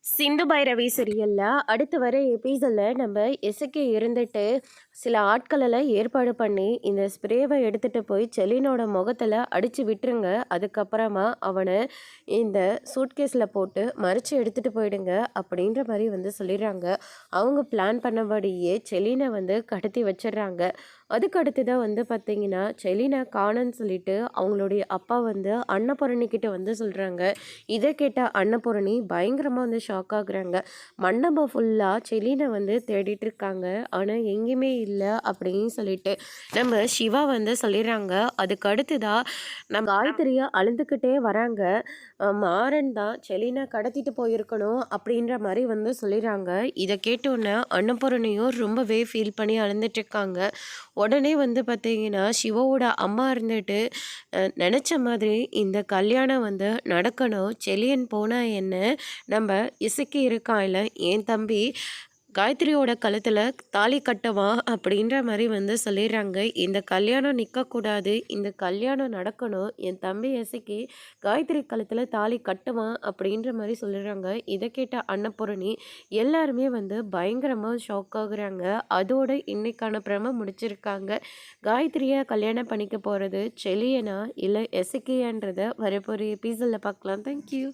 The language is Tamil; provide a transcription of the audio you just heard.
சிந்து பைரவி சீரியல்ல அடுத்து வர எபிசோட்ல நம்ம இசக்கி இருந்துட்டு சில ஆட்களெல்லாம் ஏற்பாடு பண்ணி இந்த ஸ்ப்ரேவை எடுத்துட்டு போய் செலினோட முகத்துல அடிச்சு விட்டுருங்க. அதுக்கப்புறமா அவனை இந்த சூட்கேஸில் போட்டு மறைச்சு எடுத்துட்டு போயிடுங்க அப்படின்ற மாதிரி சொல்லிடுறாங்க. அவங்க பிளான் பண்ணபடியே செலினை கடத்தி வச்சிடுறாங்க. அதுக்கு அடுத்துதான் பார்த்தீங்கன்னா செலினை காணன்னு சொல்லிட்டு அவங்களுடைய அப்பா அன்னபூரணி கிட்ட சொல்றாங்க. இதை கேட்ட அன்னபூரணி பயங்கரமாக ஷாக் ஆகுறாங்க. மண்டபம் ஃபுல்லாக செலினை தேடிட்டு இருக்காங்க. ஆனால் எங்கேயுமே இல்லை அப்படின்னு சொல்லிட்டு நம்ம சிவா சொல்லிடுறாங்க. அதுக்கு அடுத்துதான் நம்ம காயத்ரியை அழுதுகிட்டே வராங்க. மாறன் தான் செலினை கடத்திட்டு போயிருக்கணும் அப்படின்ற மாதிரி சொல்லிடுறாங்க. இதை கேட்டோன்னே அன்னபூரணியும் ரொம்பவே ஃபீல் பண்ணி அழுந்துட்டு இருக்காங்க. உடனே பார்த்தீங்கன்னா சிவாவோட அம்மா இருந்துட்டு நினச்ச மாதிரி இந்த கல்யாணம் நடக்கணும். செலியன் போனால் என்ன, நம்ம இசக்கி இருக்கான் இல்லை என் தம்பி காயத்ரியோட கழுத்தில் தாலி கட்டுவான் அப்படின்ற மாதிரி சொல்லிடுறாங்க. இந்த கல்யாணம் நிற்கக்கூடாது, இந்த கல்யாணம் நடக்கணும், என் தம்பி இசக்கி காயத்ரி கழுத்தில் தாலி கட்டுவான் அப்படின்ற மாதிரி சொல்லிடுறாங்க. இதை கேட்ட அன்னபூரணி எல்லாருமே பயங்கரமாக ஷாக் ஆகுறாங்க. அதோட இன்னைக்கான பிரம முடிச்சிருக்காங்க. காயத்ரியை கல்யாணம் பண்ணிக்க போகிறது செலியனா இல்லை இசக்கியான்றதை வரப்போகிற எபிசோடில் பார்க்கலாம். தேங்க்யூ.